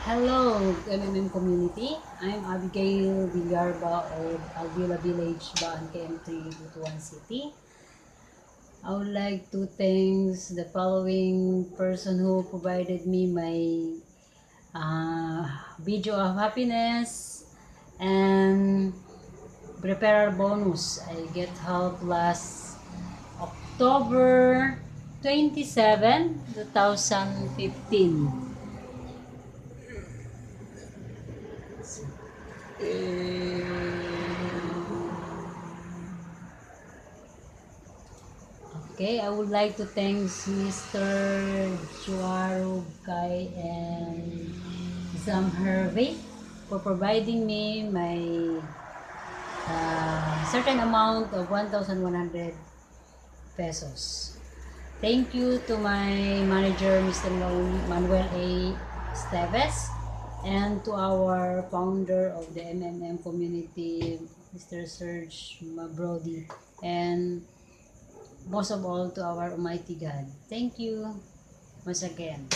Hello, MMM community. I'm Abigail Villarba of Alvila Village, Baan, KM3, Butuan City. I would like to thank the following person who provided me my video of happiness and preparer bonus. I get help last October 27, 2015. Okay, I would like to thank Mr. Juaro Kai and Zam Hervey for providing me my certain amount of 1,100 pesos. Thank you to my manager, Mr. Manuel A. Esteves, and to our founder of the MMM community, Mr. Serge Mabrodi, and most of all to our Almighty God. Thank you once again.